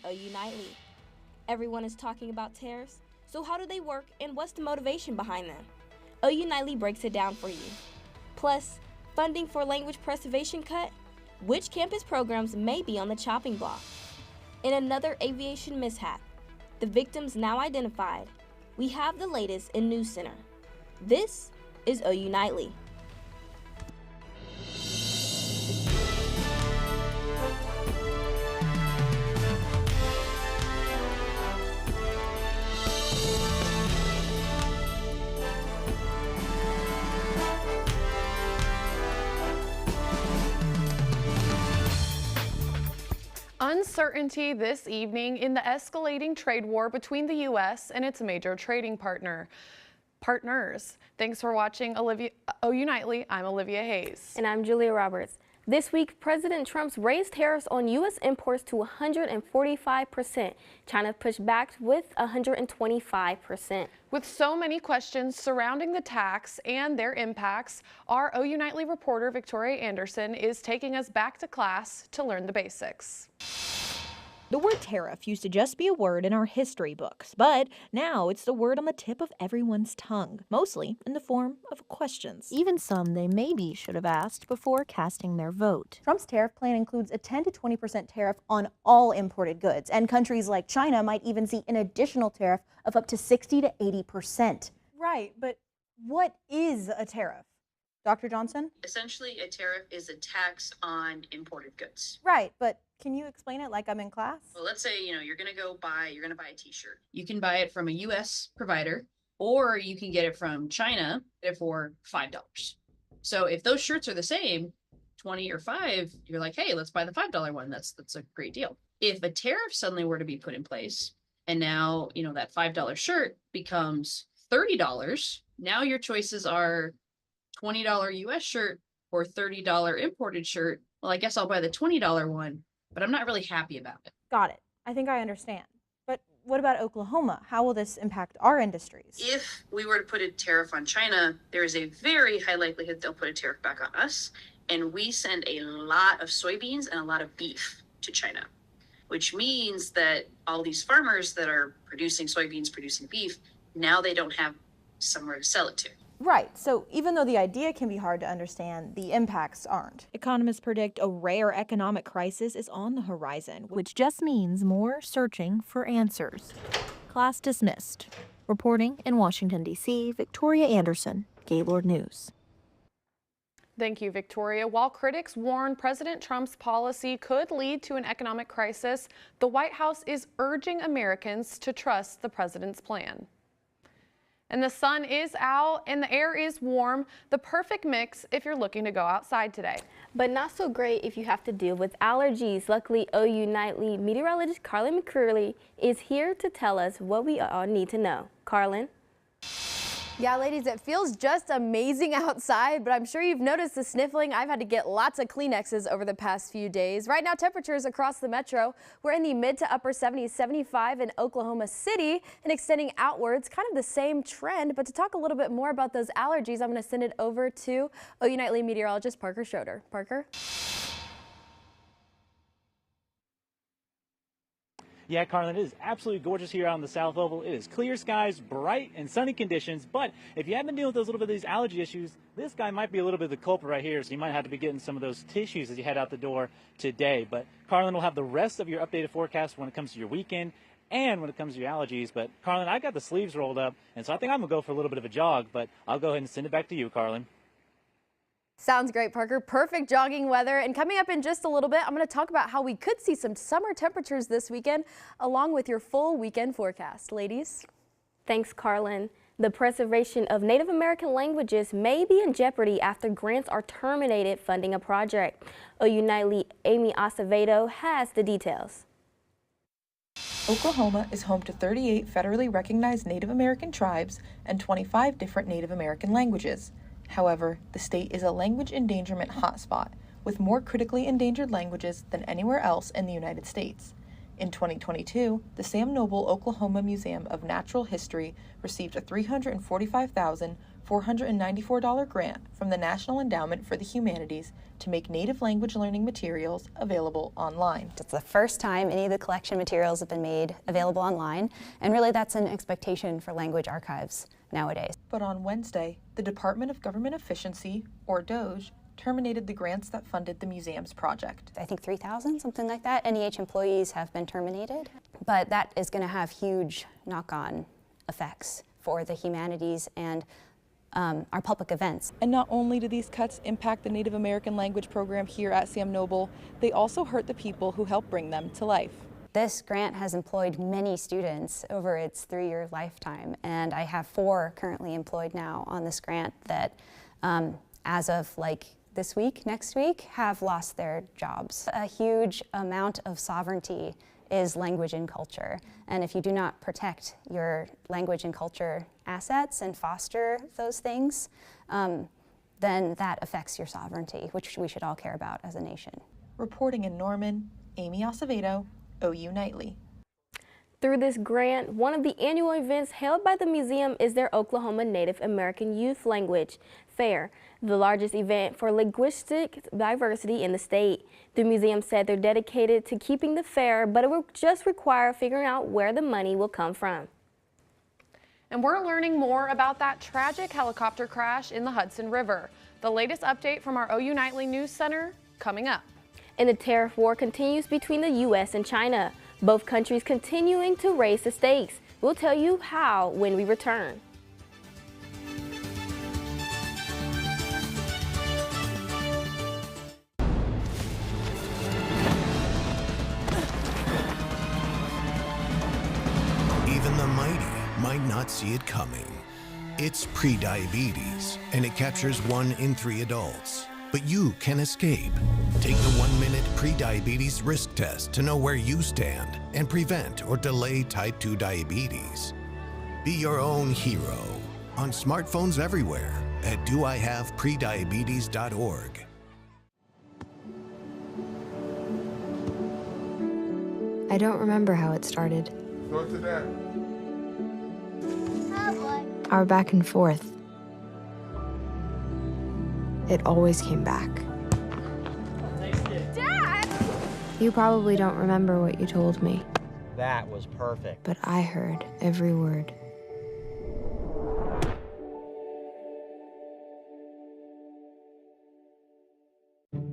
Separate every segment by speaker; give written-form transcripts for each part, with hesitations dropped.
Speaker 1: OU Nightly. Everyone is talking about tariffs, so how do they work and what's the motivation behind them? OU Nightly breaks it down for you. Plus, funding for language preservation cut? Which campus programs may be on the chopping block? In another aviation mishap, the victims now identified, we have the latest in News Center. This is OU Nightly.
Speaker 2: Uncertainty this evening in the escalating trade war between the U.S. and its major trading partners. Thanks for watching OU Nightly. I'm Olivia Hayes.
Speaker 1: And I'm Julia Roberts. This week, President Trump's raised tariffs on U.S. imports to 145%. China pushed back with 125%.
Speaker 2: With so many questions surrounding the tax and their impacts, our OU Nightly reporter Victoria Anderson is taking us back to class to learn the basics.
Speaker 3: The word tariff used to just be a word in our history books, but now it's the word on the tip of everyone's tongue, mostly in the form of questions.
Speaker 4: Even some they maybe should have asked before casting their vote.
Speaker 5: Trump's tariff plan includes a 10 to 20% tariff on all imported goods, and countries like China might even see an additional tariff of up to 60 to 80%.
Speaker 6: Right, but what is a tariff? Dr. Johnson?
Speaker 7: Essentially, a tariff is a tax on imported goods.
Speaker 6: Right, but can you explain it like I'm in class?
Speaker 7: Well, let's say, you're going to buy a t-shirt. You can buy it from a US provider, or you can get it from China for $5. So if those shirts are the same, 20 or 5, you're like, hey, let's buy the $5 one. That's a great deal. If a tariff suddenly were to be put in place, and now, that $5 shirt becomes $30, now your choices are $20 US shirt or $30 imported shirt. Well, I guess I'll buy the $20 one, but I'm not really happy about it.
Speaker 6: Got it. I think I understand. But what about Oklahoma? How will this impact our industries?
Speaker 7: If we were to put a tariff on China, there is a very high likelihood they'll put a tariff back on us. And we send a lot of soybeans and a lot of beef to China, which means that all these farmers that are producing soybeans, producing beef, now they don't have somewhere to sell it to.
Speaker 6: Right, so even though the idea can be hard to understand, the impacts aren't.
Speaker 3: Economists predict a rare economic crisis is on the horizon,
Speaker 4: Which just means more searching for answers. Class dismissed. Reporting in Washington, D.C., Victoria Anderson, Gaylord News.
Speaker 2: Thank you, Victoria. While critics warn President Trump's policy could lead to an economic crisis, the White House is urging Americans to trust the president's plan. And the sun is out and the air is warm, the perfect mix if you're looking to go outside today.
Speaker 1: But not so great if you have to deal with allergies. Luckily, OU Nightly meteorologist Carlin McCurley is here to tell us what we all need to know. Carlin?
Speaker 8: Yeah, ladies, it feels just amazing outside, but I'm sure you've noticed the sniffling. I've had to get lots of Kleenexes over the past few days. Right now, temperatures across the metro, we're in the mid to upper 70s, 75 in Oklahoma City, and extending outwards, kind of the same trend. But to talk a little bit more about those allergies, I'm going to send it over to OU Nightly meteorologist Parker Schroeder. Parker?
Speaker 9: Yeah, Carlin, it is absolutely gorgeous here on the South Oval. It is clear skies, bright and sunny conditions, but if you have been dealing with those little bit of these allergy issues, this guy might be a little bit of the culprit right here, so you might have to be getting some of those tissues as you head out the door today. But Carlin will have the rest of your updated forecast when it comes to your weekend and when it comes to your allergies. But Carlin, I got the sleeves rolled up, and so I think I'm going to go for a little bit of a jog, but I'll go ahead and send it back to you, Carlin.
Speaker 8: Sounds great, Parker. Perfect jogging weather. And coming up in just a little bit, I'm going to talk about how we could see some summer temperatures this weekend, along with your full weekend forecast. Ladies?
Speaker 1: Thanks, Carlin. The preservation of Native American languages may be in jeopardy after grants are terminated funding a project. OU Nightly Amy Acevedo has the details.
Speaker 10: Oklahoma is home to 38 federally recognized Native American tribes and 25 different Native American languages. However, the state is a language endangerment hotspot, with more critically endangered languages than anywhere else in the United States. In 2022, the Sam Noble Oklahoma Museum of Natural History received a $345,494 grant from the National Endowment for the Humanities to make native language learning materials available online.
Speaker 11: It's the first time any of the collection materials have been made available online, and really that's an expectation for language archives nowadays.
Speaker 10: But on Wednesday, the Department of Government Efficiency, or DOGE, terminated the grants that funded the museum's project.
Speaker 11: I think 3,000, something like that. NEH employees have been terminated, but that is going to have huge knock-on effects for the humanities and our public events.
Speaker 10: And not only do these cuts impact the Native American language program here at Sam Noble, they also hurt the people who help bring them to life.
Speaker 11: This grant has employed many students over its 3-year lifetime, and I have 4 currently employed now on this grant that as of this week, next week, have lost their jobs. A huge amount of sovereignty is language and culture. And if you do not protect your language and culture assets and foster those things, then that affects your sovereignty, which we should all care about as a nation.
Speaker 10: Reporting in Norman, Amy Acevedo, OU Nightly.
Speaker 1: Through this grant, one of the annual events held by the museum is their Oklahoma Native American Youth Language Fair, the largest event for linguistic diversity in the state. The museum said they're dedicated to keeping the fair, but it will just require figuring out where the money will come from.
Speaker 2: And we're learning more about that tragic helicopter crash in the Hudson River. The latest update from our OU Nightly News Center coming up.
Speaker 1: And the tariff war continues between the U.S. and China, both countries continuing to raise the stakes. We'll tell you how when we return.
Speaker 12: Even the mighty might not see it coming. It's prediabetes, and it captures 1 in 3 adults. But you can escape. Take the 1-minute prediabetes risk test to know where you stand and prevent or delay type 2 diabetes. Be your own hero on smartphones everywhere at doihaveprediabetes.org.
Speaker 13: I don't remember how it started.
Speaker 14: Go to that.
Speaker 13: Our back and forth. It always came back.
Speaker 15: Dad!
Speaker 13: You probably don't remember what you told me,
Speaker 16: That was perfect.
Speaker 13: but I heard every word.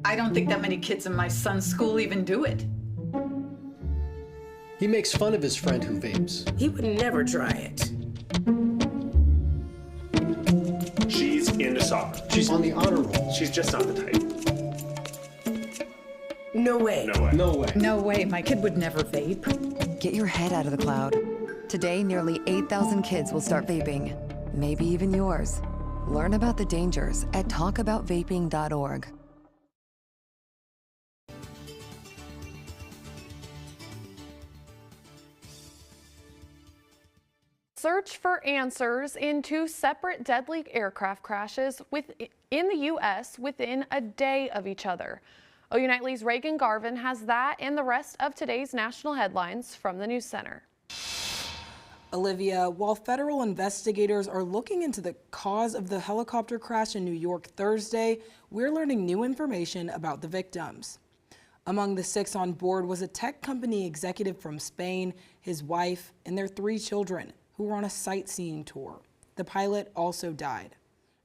Speaker 17: I don't think that many kids in my son's school even do it.
Speaker 18: He makes fun of his friend who vapes.
Speaker 19: He would never try it.
Speaker 20: She's into soccer.
Speaker 18: She's on the honor roll.
Speaker 20: She's just not the type.
Speaker 19: No way.
Speaker 20: No way.
Speaker 18: No way.
Speaker 17: No way, my kid would never vape.
Speaker 21: Get your head out of the cloud. Today, nearly 8,000 kids will start vaping. Maybe even yours. Learn about the dangers at talkaboutvaping.org.
Speaker 2: Search for answers in 2 separate deadly aircraft crashes in the U.S. within a day of each other. OU Nightly's Reagan Garvin has that and the rest of today's national headlines from the News Center.
Speaker 22: Olivia, while federal investigators are looking into the cause of the helicopter crash in New York Thursday, we're learning new information about the victims. Among the 6 on board was a tech company executive from Spain, his wife, and their 3 children, who were on a sightseeing tour. The pilot also died.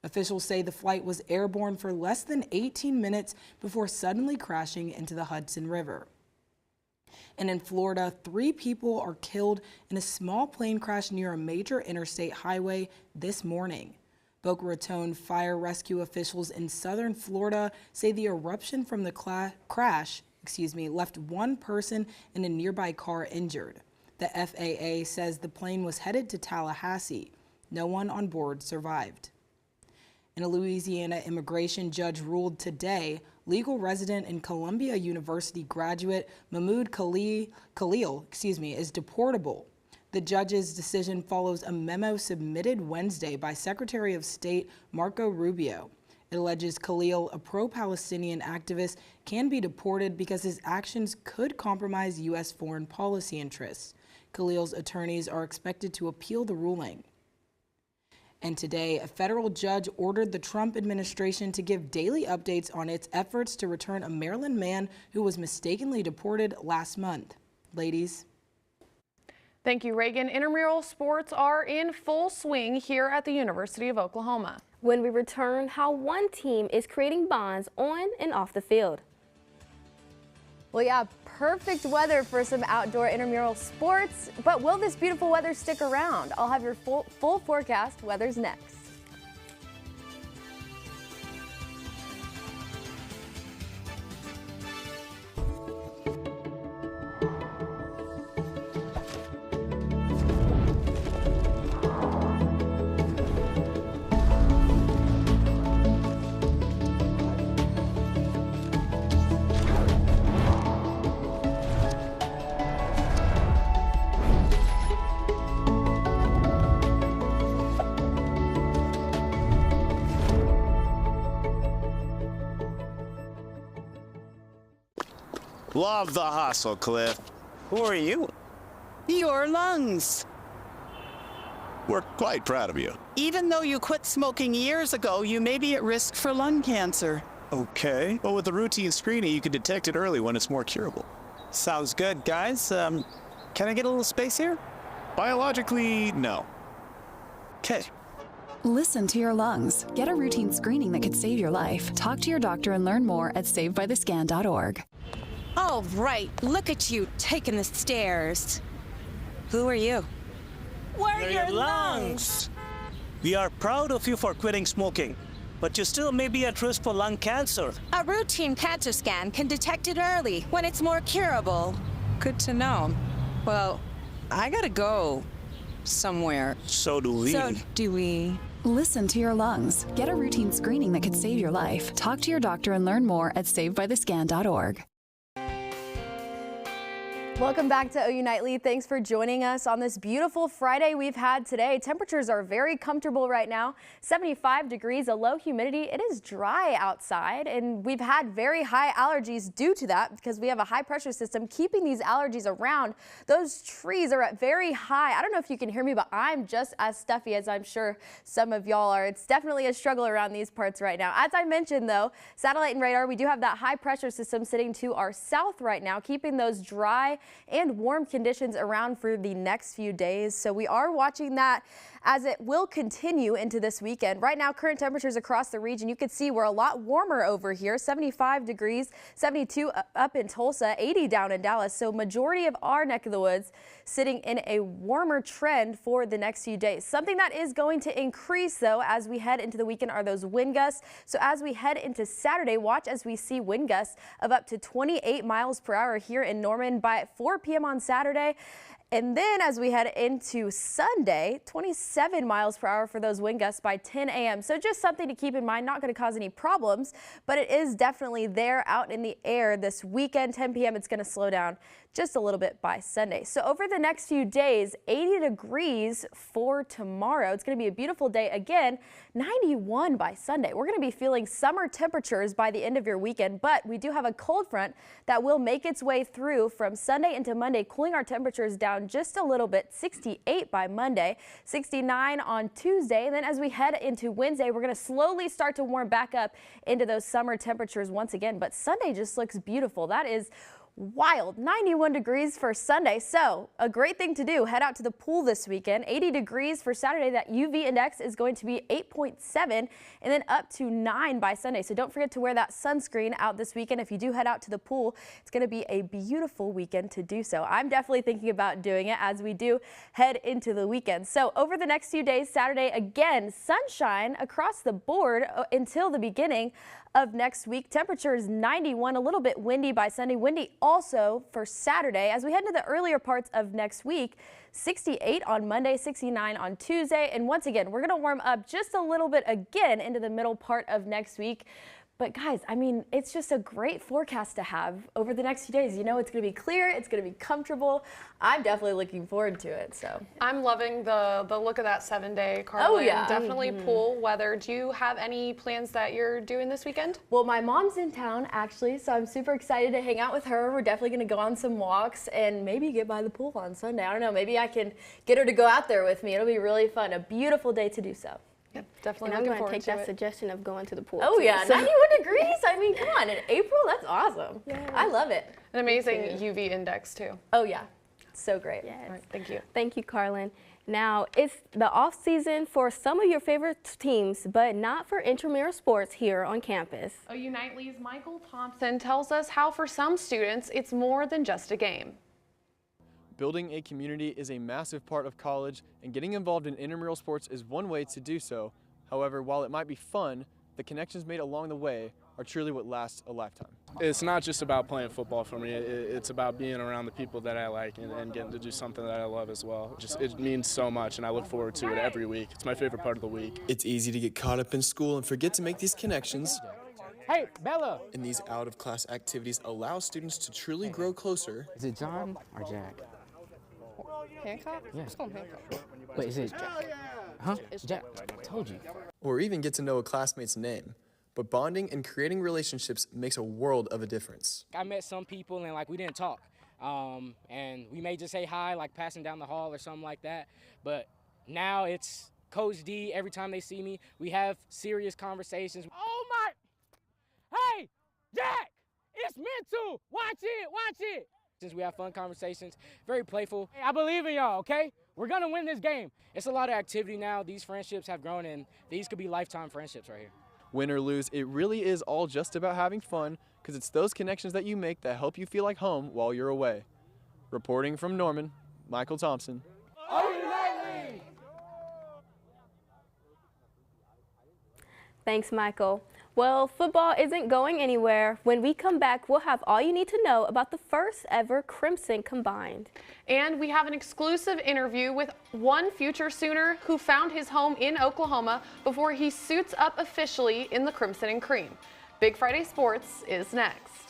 Speaker 22: Officials say the flight was airborne for less than 18 minutes before suddenly crashing into the Hudson River. And in Florida, 3 people are killed in a small plane crash near a major interstate highway this morning. Boca Raton fire rescue officials in southern Florida say the eruption from the crash left 1 person in a nearby car injured. The FAA says the plane was headed to Tallahassee. No one on board survived. And a Louisiana immigration judge ruled today legal resident and Columbia University graduate Mahmoud Khalil is deportable. The judge's decision follows a memo submitted Wednesday by Secretary of State Marco Rubio. It alleges Khalil, a pro-Palestinian activist, can be deported because his actions could compromise U.S. foreign policy interests. Khalil's attorneys are expected to appeal the ruling. And today, a federal judge ordered the Trump administration to give daily updates on its efforts to return a Maryland man who was mistakenly deported last month. Ladies.
Speaker 2: Thank you, Reagan. Intramural sports are in full swing here at the University of Oklahoma.
Speaker 1: When we return, how one team is creating bonds on and off the field.
Speaker 8: Well, yeah, perfect weather for some outdoor intramural sports, but will this beautiful weather stick around? I'll have your full forecast. Weather's next.
Speaker 14: Love the hustle, Cliff. Who are you?
Speaker 15: Your lungs.
Speaker 14: We're quite proud of you.
Speaker 15: Even though you quit smoking years ago, you may be at risk for lung cancer.
Speaker 14: Okay. Well, with the routine screening, you can detect it early when it's more curable.
Speaker 15: Sounds good, guys. Can I get a little space here?
Speaker 14: Biologically, no.
Speaker 15: Okay.
Speaker 23: Listen to your lungs. Get a routine screening that could save your life. Talk to your doctor and learn more at savedbythescan.org.
Speaker 24: All right, look at you taking the stairs. Who are you?
Speaker 15: We're your lungs.
Speaker 25: We are proud of you for quitting smoking, but you still may be at risk for lung cancer.
Speaker 24: A routine cancer scan can detect it early when it's more curable. Good to know. Well, I gotta go somewhere.
Speaker 25: So do we.
Speaker 23: Listen to your lungs. Get a routine screening that could save your life. Talk to your doctor and learn more at savedbythescan.org.
Speaker 8: Welcome back to OU Nightly. Thanks for joining us on this beautiful Friday we've had today. Temperatures are very comfortable right now. 75 degrees, a low humidity. It is dry outside, and we've had very high allergies due to that because we have a high pressure system keeping these allergies around. Those trees are at very high. I don't know if you can hear me, but I'm just as stuffy as I'm sure some of y'all are. It's definitely a struggle around these parts right now. As I mentioned, though, satellite and radar, we do have that high pressure system sitting to our south right now, keeping those dry and warm conditions around for the next few days. So we are watching that as it will continue into this weekend. Right now, current temperatures across the region, you can see we're a lot warmer over here, 75 degrees, 72 up in Tulsa, 80 down in Dallas. So majority of our neck of the woods sitting in a warmer trend for the next few days. Something that is going to increase, though, as we head into the weekend are those wind gusts. So as we head into Saturday, watch as we see wind gusts of up to 28 miles per hour here in Norman by 4 p.m. on Saturday. And then as we head into Sunday, 27 miles per hour for those wind gusts by 10 a.m. So just something to keep in mind, not going to cause any problems, but it is definitely there out in the air this weekend. 10 p.m. it's going to slow down just a little bit by Sunday. So over the next few days, 80 degrees for tomorrow. It's going to be a beautiful day again, 91 by Sunday. We're going to be feeling summer temperatures by the end of your weekend, but we do have a cold front that will make its way through from Sunday into Monday, cooling our temperatures down just a little bit. 68 by Monday, 69 on Tuesday. And then as we head into Wednesday, we're going to slowly start to warm back up into those summer temperatures once again. But Sunday just looks beautiful. That is wild. 91 degrees for Sunday. So a great thing to do, head out to the pool this weekend. 80 degrees for Saturday. That UV index is going to be 8.7 and then up to 9 by Sunday. So don't forget to wear that sunscreen out this weekend. If you do head out to the pool, it's going to be a beautiful weekend to do so. I'm definitely thinking about doing it as we do head into the weekend. So over the next few days, Saturday again, sunshine across the board until the beginning of next week. Temperatures 91, a little bit windy by Sunday. Windy also for Saturday. As we head into the earlier parts of next week, 68 on Monday, 69 on Tuesday. And once again, we're going to warm up just a little bit again into the middle part of next week. But guys, I mean, it's just a great forecast to have over the next few days. You know, it's going to be clear, it's going to be comfortable. I'm definitely looking forward to it. So
Speaker 2: I'm loving the look of that 7-day, Carlin.
Speaker 8: Oh yeah,
Speaker 2: definitely pool weather. Do you have any plans that you're doing this weekend?
Speaker 8: Well, my mom's in town actually, so I'm super excited to hang out with her. We're definitely going to go on some walks and maybe get by the pool on Sunday. I don't know, maybe I can get her to go out there with me. It'll be really fun. A beautiful day to do so.
Speaker 2: Yep, definitely.
Speaker 1: And I'm going to take that suggestion of going to the pool.
Speaker 8: Oh
Speaker 1: too,
Speaker 8: yeah,
Speaker 1: so.
Speaker 8: 91 degrees. I mean, come on, in April, that's awesome. Yeah. I love it.
Speaker 2: An amazing UV index too.
Speaker 8: Oh yeah, so great.
Speaker 1: Yes.
Speaker 2: All right, thank you.
Speaker 1: Thank you, Carlin. Now, it's the off season for some of your favorite teams, but not for intramural sports here on campus.
Speaker 2: OU Nightly's Michael Thompson tells us how for some students, it's more than just a game.
Speaker 3: Building a community is a massive part of college, and getting involved in intramural sports is one way to do so. However, while it might be fun, the connections made along the way are truly what lasts a lifetime.
Speaker 4: It's not just about playing football for me. It's about being around the people that I like and getting to do something that I love as well. It means so much, and I look forward to it every week. It's my favorite part of the week.
Speaker 5: It's easy to get caught up in school and forget to make these connections.
Speaker 6: Hey, Bella!
Speaker 5: And these out-of-class activities allow students to truly grow closer.
Speaker 6: Is it John or Jack?
Speaker 7: Hancock?
Speaker 6: Yeah.
Speaker 7: Let's call him Hancock.
Speaker 6: But is it Jack? Huh? It's Jack. I told you.
Speaker 5: Or even get to know a classmate's name. But bonding and creating relationships makes a world of a difference.
Speaker 6: I met some people and we didn't talk. And we may just say hi, like passing down the hall or something like that. But now it's Coach D. Every time they see me, we have serious conversations. Oh my! Hey, Jack! It's mental! Watch it! Watch it! Since we have fun conversations, very playful. Hey, I believe in y'all, okay? We're gonna win this game. It's a lot of activity now. These friendships have grown, and these could be lifetime friendships right here.
Speaker 3: Win or lose, it really is all just about having fun, because it's those connections that you make that help you feel like home while you're away. Reporting from Norman, Michael Thompson.
Speaker 1: Thanks, Michael. Well, football isn't going anywhere. When we come back, we'll have all you need to know about the first ever Crimson Combined.
Speaker 2: And we have an exclusive interview with one future Sooner who found his home in Oklahoma before he suits up officially in the Crimson and Cream. Big Friday Sports is next.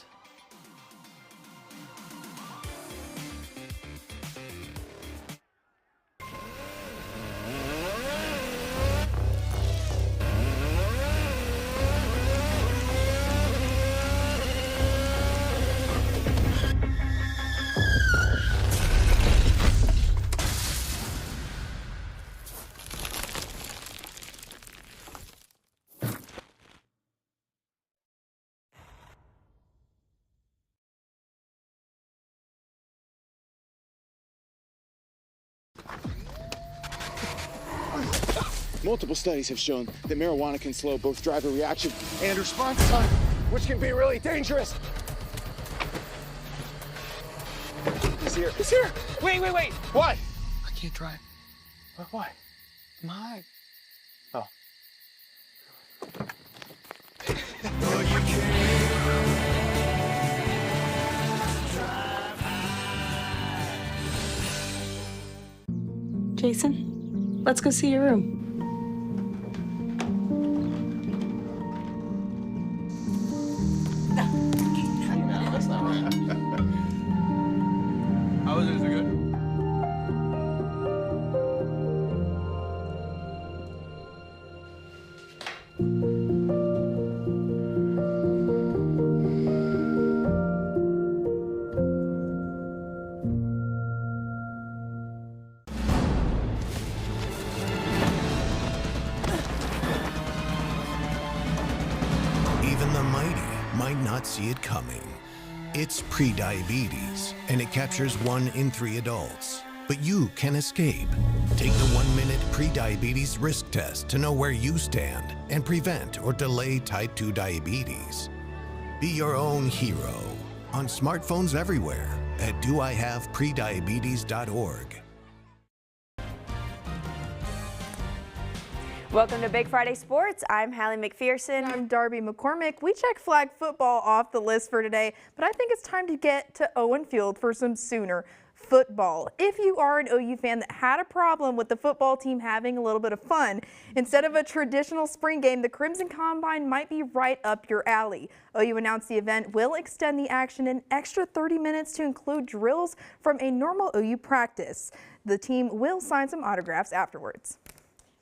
Speaker 26: Multiple studies have shown that marijuana can slow both driver reaction and response time, which can be really dangerous. He's here. He's here.
Speaker 6: Wait.
Speaker 26: What?
Speaker 6: I can't drive.
Speaker 26: Why?
Speaker 6: I'm high.
Speaker 26: Oh.
Speaker 27: Jason, let's go see your room.
Speaker 3: How is it? Is it good?
Speaker 12: Even the mighty might not see it coming. It's prediabetes, and it captures 1 in 3 adults. But you can escape. Take the 1-minute prediabetes risk test to know where you stand and prevent or delay type 2 diabetes. Be your own hero on smartphones everywhere at doihaveprediabetes.org.
Speaker 28: Welcome to Big Friday Sports. I'm Hallie McPherson.
Speaker 29: I'm Darby McCormick. We checked flag football off the list for today, but I think it's time to get to Owen Field for some Sooner football. If you are an OU fan that had a problem with the football team having a little bit of fun, instead of a traditional spring game, the Crimson Combine might be right up your alley. OU announced the event will extend the action an extra 30 minutes to include drills from a normal OU practice. The team will sign some autographs afterwards.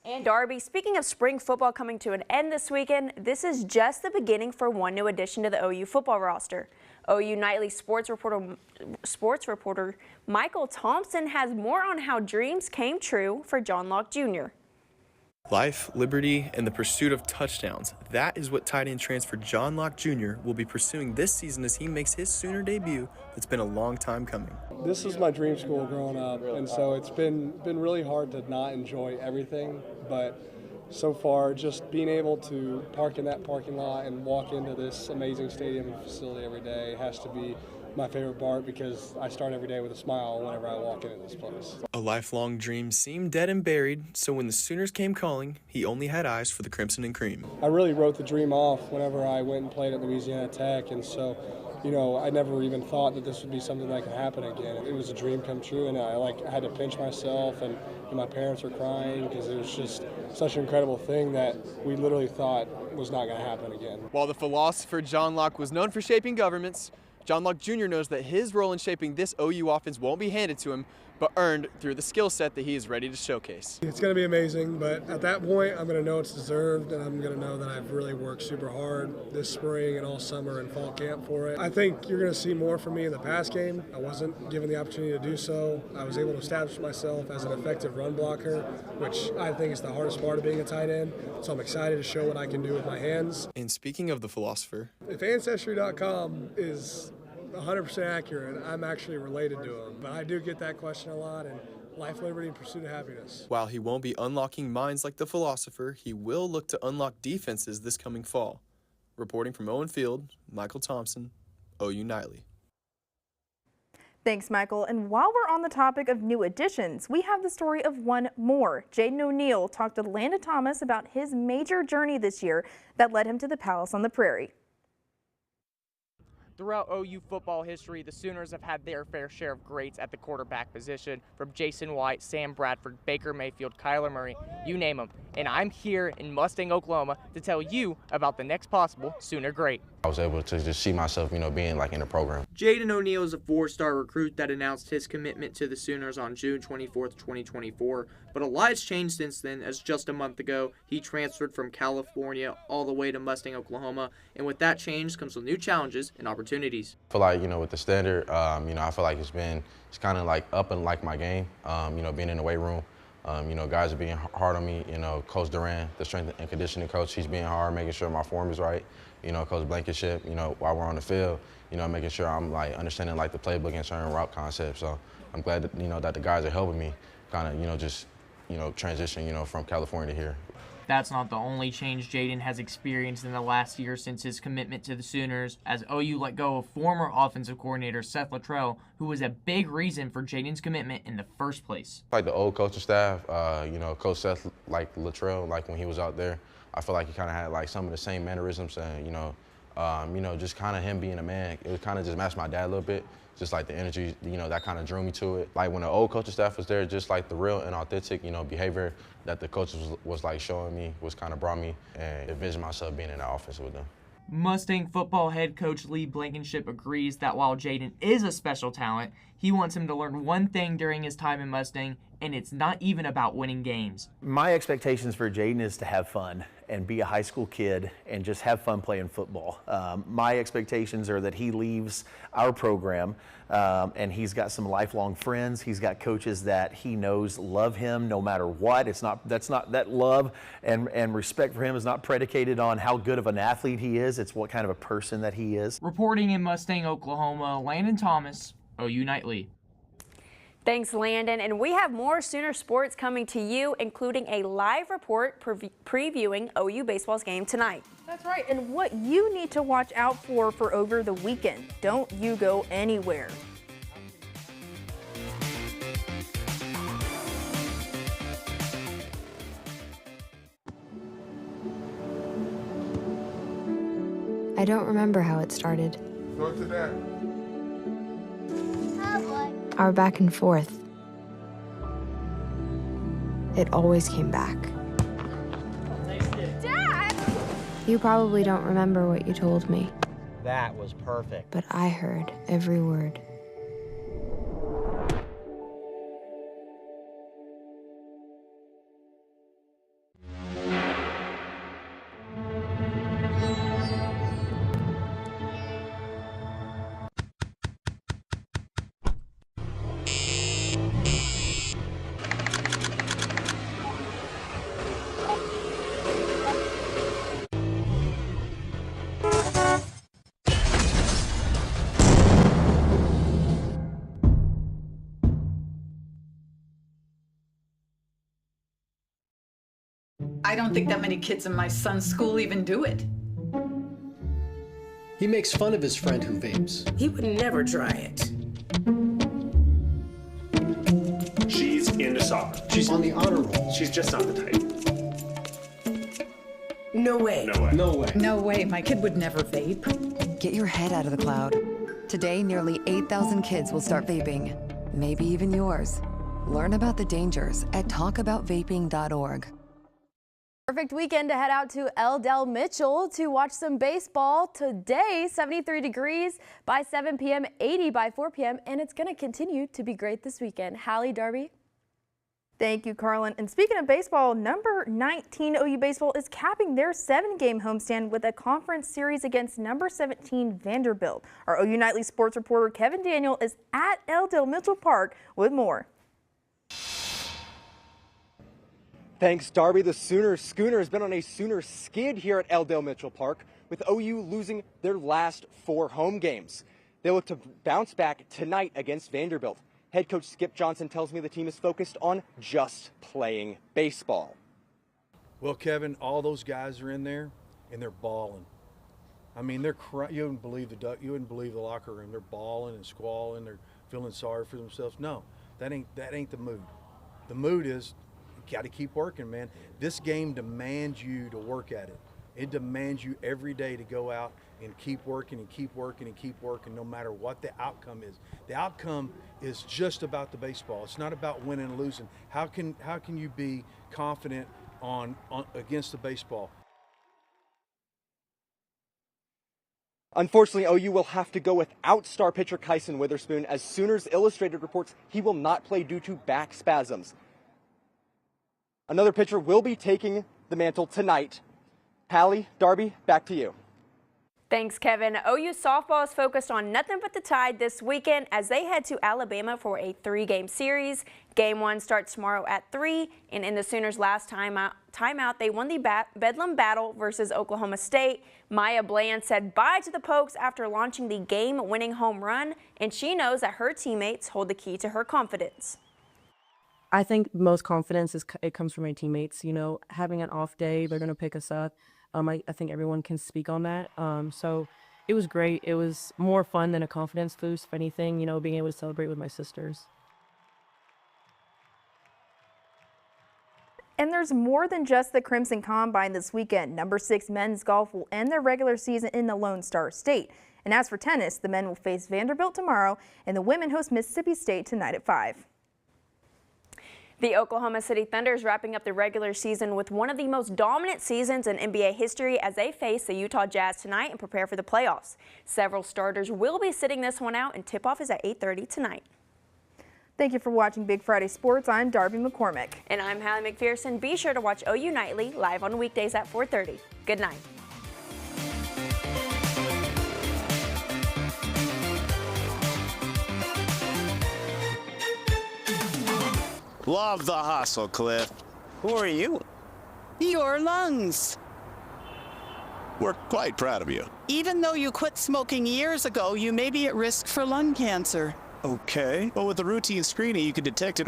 Speaker 28: And Darby, speaking of spring football coming to an end this weekend, this is just the beginning for one new addition to the OU football roster. OU Nightly sports reporter Michael Thompson has more on how dreams came true for John Locke Jr.
Speaker 5: Life, liberty, and the pursuit of touchdowns. That is what tight end transfer John Locke Jr. will be pursuing this season as he makes his Sooner debut that's been a long time coming.
Speaker 9: This was my dream school growing up, and so it's been really hard to not enjoy everything, but so far just being able to park in that parking lot and walk into this amazing stadium and facility every day has to be my favorite part, because I start every day with a smile whenever I walk into this place.
Speaker 5: A lifelong dream seemed dead and buried, so when the Sooners came calling, he only had eyes for the Crimson and Cream.
Speaker 9: I really wrote the dream off whenever I went and played at Louisiana Tech, and so, you know, I never even thought that this would be something that could happen again. It was a dream come true, and I had to pinch myself, and my parents were crying because it was just such an incredible thing that we literally thought was not going to happen again.
Speaker 3: While the philosopher John Locke was known for shaping governments, John Locke Jr. knows that his role in shaping this OU offense won't be handed to him, but earned through the skill set that he is ready to showcase.
Speaker 9: It's going to be amazing, but at that point, I'm going to know it's deserved, and I'm going to know that I've really worked super hard this spring and all summer and fall camp for it. I think you're going to see more from me in the pass game. I wasn't given the opportunity to do so. I was able to establish myself as an effective run blocker, which I think is the hardest part of being a tight end, so I'm excited to show what I can do with my hands.
Speaker 5: And speaking of the philosopher,
Speaker 9: if Ancestry.com is 100% accurate, I'm actually related to him. But I do get that question a lot, and life, liberty, and pursuit of happiness.
Speaker 5: while he won't be unlocking minds like the philosopher, he will look to unlock defenses this coming fall. Reporting from Owen Field, Michael Thompson, OU Nightly.
Speaker 29: Thanks, Michael. And while we're on the topic of new additions, we have the story of one more. Jaden O'Neal talked to Landon Thomas about his major journey this year that led him to the Palace on the Prairie.
Speaker 10: Throughout OU football history, the Sooners have had their fair share of greats at the quarterback position, from Jason White, Sam Bradford, Baker Mayfield, Kyler Murray, you name them. And I'm here in Mustang, Oklahoma to tell you about the next possible Sooner great.
Speaker 11: I was able to just see myself, being like in the program.
Speaker 10: Jaden O'Neal is a four-star recruit that announced his commitment to the Sooners on June 24th, 2024. But a lot has changed since then, as just a month ago, he transferred from California all the way to Mustang, Oklahoma. And with that change comes some new challenges and opportunities.
Speaker 11: I feel like, with the standard, I feel like it's kind of like up in like my game, being in the weight room. Guys are being hard on me. Coach Duran, the strength and conditioning coach, he's being hard, making sure my form is right. Coach Blankenship, while we're on the field, making sure I'm like understanding like the playbook and certain route concepts. So I'm glad that, that the guys are helping me kind of, just, transition, from California to here.
Speaker 10: That's not the only change Jaden has experienced in the last year since his commitment to the Sooners, as OU let go of former offensive coordinator Seth Luttrell, who was a big reason for Jaden's commitment in the first place.
Speaker 11: Like the old coaching staff, Coach Seth, like Luttrell, like when he was out there, I feel like he kind of had like some of the same mannerisms and, just kind of him being a man. It kind of just matched my dad a little bit. Just like the energy, that kind of drew me to it. Like when the old coaching staff was there, just like the real and authentic, behavior that the coaches was like showing me was kind of brought me and envisioned myself being in the offense with them.
Speaker 10: Mustang football head coach Lee Blankenship agrees that while Jaden is a special talent, he wants him to learn one thing during his time in Mustang, and it's not even about winning games.
Speaker 13: My expectations for Jaden is to have fun and be a high school kid and just have fun playing football. My expectations are that he leaves our program and he's got some lifelong friends. He's got coaches that he knows love him no matter what. That love and respect for him is not predicated on how good of an athlete he is. It's what kind of a person that he is.
Speaker 10: Reporting in Mustang, Oklahoma, Landon Thomas, OU Nightly.
Speaker 28: Thanks, Landon. And we have more Sooner sports coming to you, including a live report previewing OU baseball's game tonight.
Speaker 29: That's right, and what you need to watch out for over the weekend. Don't you go anywhere.
Speaker 16: I don't remember how it started.
Speaker 26: Go to that.
Speaker 16: Oh boy.
Speaker 14: our back and forth, it always came back.
Speaker 28: Dad!
Speaker 14: You probably don't remember what you told me,
Speaker 15: That was perfect.
Speaker 14: but I heard every word.
Speaker 16: I don't think that many kids in my son's school even do it.
Speaker 17: He makes fun of his friend who vapes.
Speaker 18: He would never try it.
Speaker 19: She's into soccer.
Speaker 17: She's on the honor roll.
Speaker 19: She's just not the type.
Speaker 18: No way.
Speaker 19: No way.
Speaker 17: No way.
Speaker 16: No way, my kid would never vape.
Speaker 20: Get your head out of the cloud. Today, nearly 8,000 kids will start vaping. Maybe even yours. Learn about the dangers at talkaboutvaping.org.
Speaker 8: Perfect weekend to head out to El Del Mitchell to watch some baseball. Today, 73 degrees by 7 p.m., 80 by 4 p.m., and it's going to continue to be great this weekend. Hallie, Darby?
Speaker 29: Thank you, Carlin. And speaking of baseball, number 19 OU Baseball is capping their 7-game homestand with a conference series against number 17 Vanderbilt. Our OU Nightly sports reporter Kevin Daniel is at El Del Mitchell Park with more.
Speaker 21: Thanks, Darby. The Sooner Schooner has been on a Sooner skid here at El Del Mitchell Park, with OU losing their last 4 home games. They look to bounce back tonight against Vanderbilt. Head coach Skip Johnson tells me the team is focused on just playing baseball.
Speaker 22: Well, Kevin, all those guys are in there, and they're balling. I mean, you wouldn't believe the locker room. They're balling and squalling. They're feeling sorry for themselves. No, that ain't the mood. The mood is, got to keep working, man. This game demands you to work at it. It demands you every day to go out and keep working and keep working and keep working, no matter what the outcome is. The outcome is just about the baseball. It's not about winning and losing. How can you be confident on against the baseball?
Speaker 21: Unfortunately, OU will have to go without star pitcher Kyson Witherspoon, as Sooners Illustrated reports he will not play due to back spasms. Another pitcher will be taking the mantle tonight. Hallie, Darby, back to you.
Speaker 28: Thanks, Kevin. OU softball is focused on nothing but the Tide this weekend as they head to Alabama for a 3-game series. Game 1 starts tomorrow at 3, and in the Sooners' last timeout, they won the Bedlam battle versus Oklahoma State. Maya Bland said bye to the Pokes after launching the game-winning home run, and she knows that her teammates hold the key to her confidence.
Speaker 30: I think most confidence it comes from my teammates. You know, having an off day, they're going to pick us up. I think everyone can speak on that. So it was great. It was more fun than a confidence boost, if anything, you know, being able to celebrate with my sisters.
Speaker 29: And there's more than just the Crimson Combine this weekend. Number 6 men's golf will end their regular season in the Lone Star State. And as for tennis, the men will face Vanderbilt tomorrow, and the women host Mississippi State tonight at 5.
Speaker 28: The Oklahoma City Thunder is wrapping up the regular season with one of the most dominant seasons in NBA history as they face the Utah Jazz tonight and prepare for the playoffs. Several starters will be sitting this one out, and tip-off is at 8:30 tonight.
Speaker 29: Thank you for watching Big Friday Sports. I'm Darby McCormick.
Speaker 28: And I'm Hallie McPherson. Be sure to watch OU Nightly live on weekdays at 4:30. Good night.
Speaker 31: Love the hustle, Cliff. Who are you?
Speaker 24: Your lungs.
Speaker 31: We're quite proud of you.
Speaker 24: Even though you quit smoking years ago, you may be at risk for lung cancer.
Speaker 31: Okay. Well, with a routine screening, you can detect it